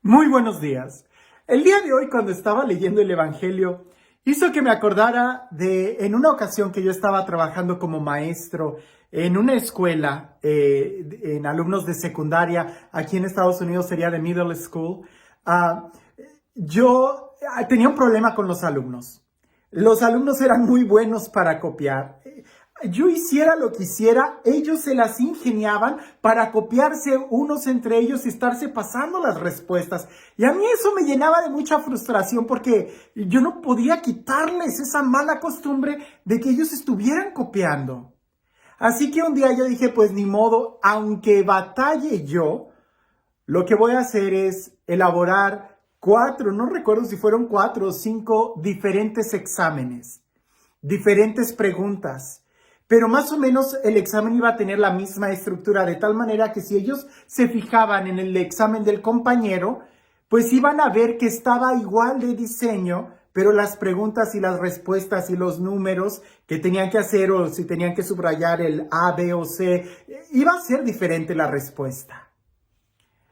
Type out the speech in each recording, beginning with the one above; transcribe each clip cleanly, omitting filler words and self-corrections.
Muy buenos días. El día de hoy, cuando estaba leyendo el Evangelio, hizo que me acordara en una ocasión que yo estaba trabajando como maestro en una escuela, en alumnos de secundaria, aquí en Estados Unidos sería de middle school. Ah, yo tenía un problema con los alumnos. Los alumnos eran muy buenos para copiar. Yo hiciera lo que hiciera, ellos se las ingeniaban para copiarse unos entre ellos y estarse pasando las respuestas. Y a mí eso me llenaba de mucha frustración porque yo no podía quitarles esa mala costumbre de que ellos estuvieran copiando. Así que un día yo dije, pues ni modo, aunque batalle yo, lo que voy a hacer es elaborar no recuerdo si fueron 4 o 5 diferentes exámenes, diferentes preguntas, pero más o menos el examen iba a tener la misma estructura, de tal manera que si ellos se fijaban en el examen del compañero, pues iban a ver que estaba igual de diseño, pero las preguntas y las respuestas y los números que tenían que hacer o si tenían que subrayar el A, B o C, iba a ser diferente la respuesta.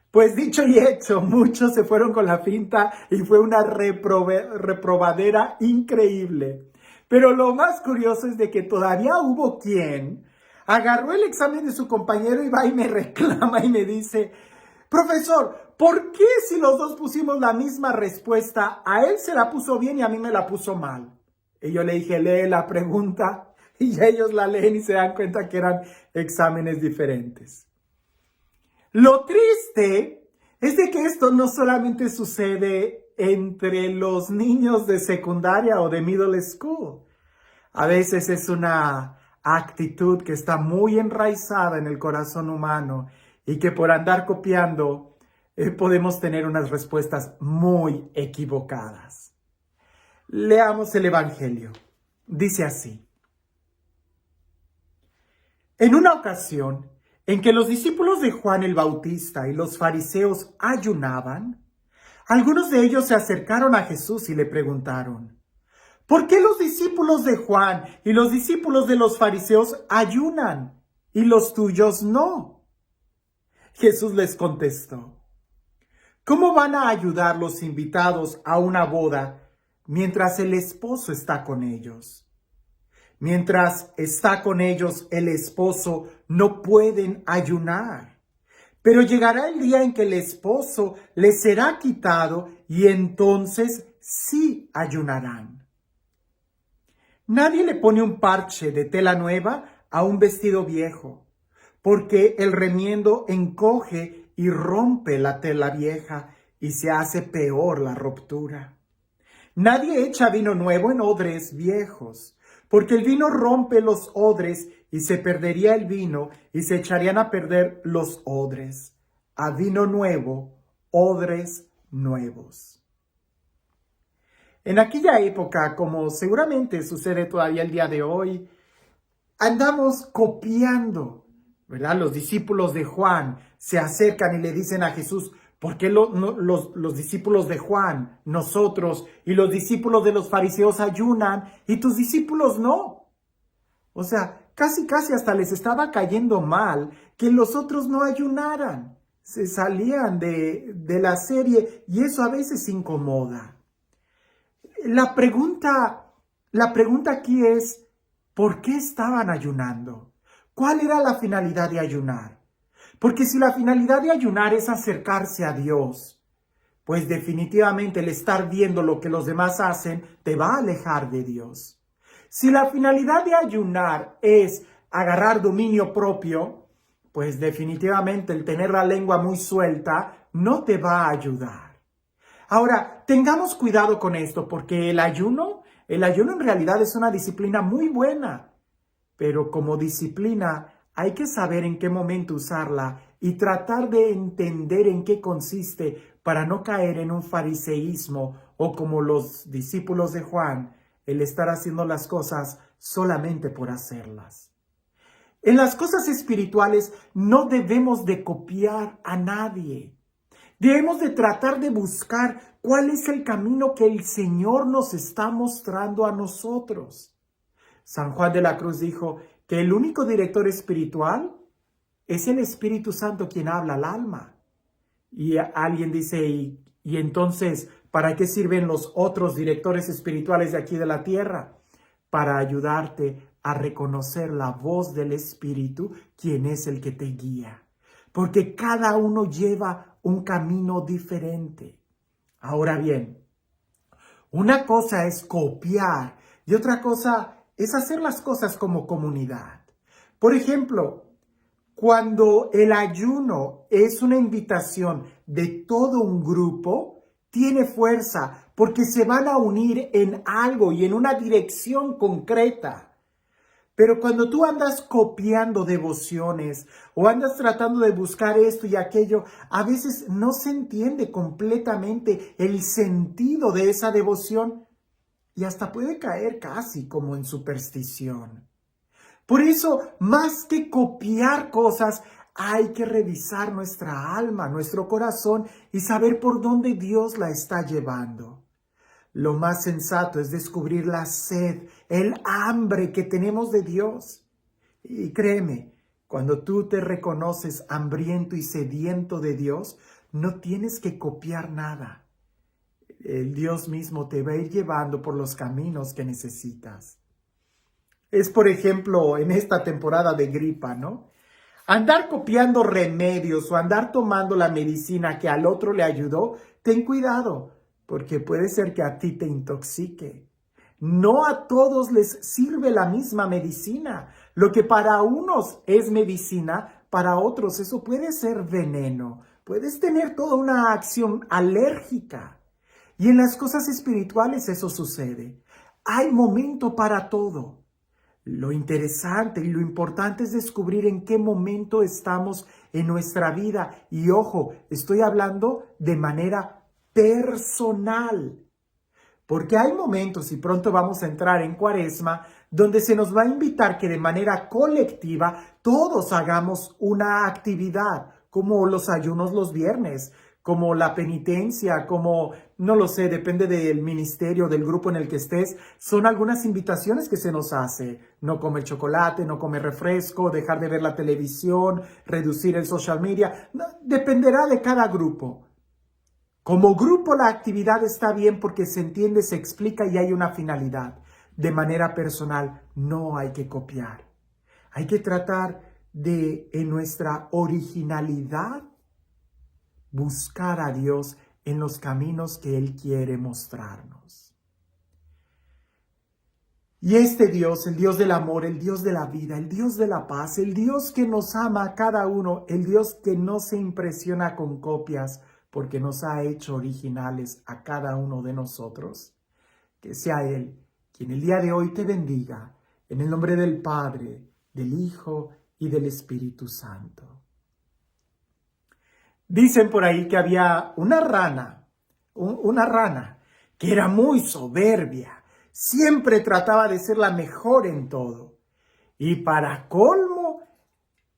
Pues dicho y hecho, muchos se fueron con la finta y fue una reprobadera increíble. Pero lo más curioso es de que todavía hubo quien agarró el examen de su compañero y va y me reclama y me dice, profesor, ¿por qué si los dos pusimos la misma respuesta, a él se la puso bien y a mí me la puso mal? Y yo le dije, lee la pregunta y ellos la leen y se dan cuenta que eran exámenes diferentes. Lo triste es de que esto no solamente sucede entre los niños de secundaria o de middle school. A veces es una actitud que está muy enraizada en el corazón humano y que por andar copiando podemos tener unas respuestas muy equivocadas. Leamos el Evangelio. Dice así. En una ocasión, en que los discípulos de Juan el Bautista y los fariseos ayunaban, algunos de ellos se acercaron a Jesús y le preguntaron, ¿por qué los discípulos de Juan y los discípulos de los fariseos ayunan y los tuyos no? Jesús les contestó, ¿cómo van a ayudar los invitados a una boda mientras el esposo está con ellos? Mientras está con ellos el esposo, no pueden ayunar. Pero llegará el día en que el esposo les será quitado y entonces sí ayunarán. Nadie le pone un parche de tela nueva a un vestido viejo, porque el remiendo encoge y rompe la tela vieja y se hace peor la ruptura. Nadie echa vino nuevo en odres viejos, porque el vino rompe los odres y se perdería el vino y se echarían a perder los odres. A vino nuevo, odres nuevos. En aquella época, como seguramente sucede todavía el día de hoy, andamos copiando, ¿verdad? Los discípulos de Juan se acercan y le dicen a Jesús, ¿por qué los discípulos de Juan, nosotros y los discípulos de los fariseos ayunan y tus discípulos no? O sea, casi hasta les estaba cayendo mal que los otros no ayunaran. Se salían de la serie y eso a veces incomoda. La pregunta aquí es, ¿por qué estaban ayunando? ¿Cuál era la finalidad de ayunar? Porque si la finalidad de ayunar es acercarse a Dios, pues definitivamente el estar viendo lo que los demás hacen te va a alejar de Dios. Si la finalidad de ayunar es agarrar dominio propio, pues definitivamente el tener la lengua muy suelta no te va a ayudar. Ahora, tengamos cuidado con esto, porque el ayuno en realidad es una disciplina muy buena, pero como disciplina hay que saber en qué momento usarla y tratar de entender en qué consiste para no caer en un fariseísmo o como los discípulos de Juan, el estar haciendo las cosas solamente por hacerlas. En las cosas espirituales no debemos de copiar a nadie. Debemos de tratar de buscar cuál es el camino que el Señor nos está mostrando a nosotros. San Juan de la Cruz dijo que el único director espiritual es el Espíritu Santo quien habla al alma. Y alguien dice, y entonces, ¿para qué sirven los otros directores espirituales de aquí de la tierra? Para ayudarte a reconocer la voz del Espíritu, quien es el que te guía. Porque cada uno lleva un camino diferente. Ahora bien, una cosa es copiar y otra cosa es hacer las cosas como comunidad. Por ejemplo, cuando el ayuno es una invitación de todo un grupo, tiene fuerza porque se van a unir en algo y en una dirección concreta. Pero cuando tú andas copiando devociones o andas tratando de buscar esto y aquello, a veces no se entiende completamente el sentido de esa devoción y hasta puede caer casi como en superstición. Por eso, más que copiar cosas, hay que revisar nuestra alma, nuestro corazón y saber por dónde Dios la está llevando. Lo más sensato es descubrir la sed, el hambre que tenemos de Dios. Y créeme, cuando tú te reconoces hambriento y sediento de Dios, no tienes que copiar nada. El Dios mismo te va a ir llevando por los caminos que necesitas. Es, por ejemplo, en esta temporada de gripa, ¿no? Andar copiando remedios o andar tomando la medicina que al otro le ayudó, ten cuidado, porque puede ser que a ti te intoxique. No a todos les sirve la misma medicina. Lo que para unos es medicina, para otros eso puede ser veneno. Puedes tener toda una acción alérgica. Y en las cosas espirituales eso sucede. Hay momento para todo. Lo interesante y lo importante es descubrir en qué momento estamos en nuestra vida. Y ojo, estoy hablando de manera personal. Porque hay momentos, y pronto vamos a entrar en Cuaresma, donde se nos va a invitar que de manera colectiva todos hagamos una actividad, como los ayunos los viernes, como la penitencia, como, no lo sé, depende del ministerio, del grupo en el que estés. Son algunas invitaciones que se nos hace. No comer chocolate, no comer refresco, dejar de ver la televisión, reducir el social media. No, dependerá de cada grupo. Como grupo la actividad está bien porque se entiende, se explica y hay una finalidad. De manera personal no hay que copiar. Hay que tratar de, en nuestra originalidad, buscar a Dios en los caminos que Él quiere mostrarnos. Y este Dios, el Dios del amor, el Dios de la vida, el Dios de la paz, el Dios que nos ama a cada uno, el Dios que no se impresiona con copias, porque nos ha hecho originales a cada uno de nosotros. Que sea Él quien el día de hoy te bendiga, en el nombre del Padre, del Hijo y del Espíritu Santo. Dicen por ahí que había una rana que era muy soberbia, siempre trataba de ser la mejor en todo. Y para colmo,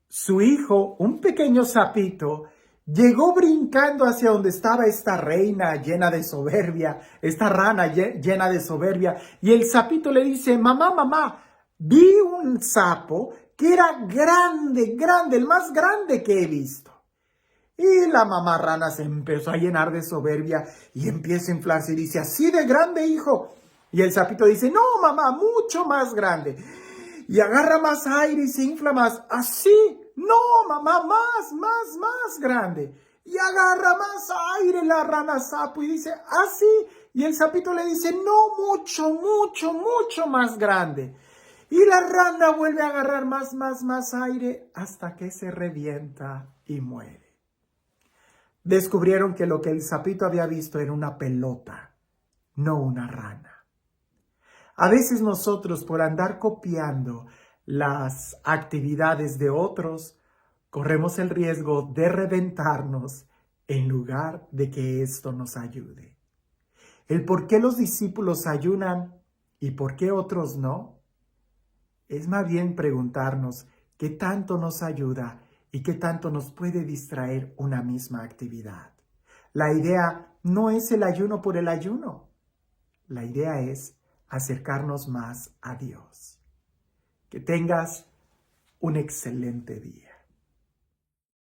su hijo, un pequeño sapito, llegó brincando hacia donde estaba esta reina llena de soberbia, esta rana llena de soberbia, y el sapito le dice, mamá, vi un sapo que era grande, el más grande que he visto. Y la mamá rana se empezó a llenar de soberbia y empieza a inflarse y dice, ¿así de grande, hijo? Y el sapito dice, no, mamá, mucho más grande. Y agarra más aire y se infla más. ¿Así? No, mamá, más grande. Y agarra más aire la rana sapo y dice, ¿así? Y el sapito le dice, no, mucho más grande. Y la rana vuelve a agarrar más aire hasta que se revienta y muere. Descubrieron que lo que el sapito había visto era una pelota, no una rana. A veces nosotros, por andar copiando las actividades de otros, corremos el riesgo de reventarnos en lugar de que esto nos ayude. El por qué los discípulos ayunan y por qué otros no, es más bien preguntarnos qué tanto nos ayuda y qué tanto nos puede distraer una misma actividad. La idea no es el ayuno por el ayuno. La idea es acercarnos más a Dios. Que tengas un excelente día.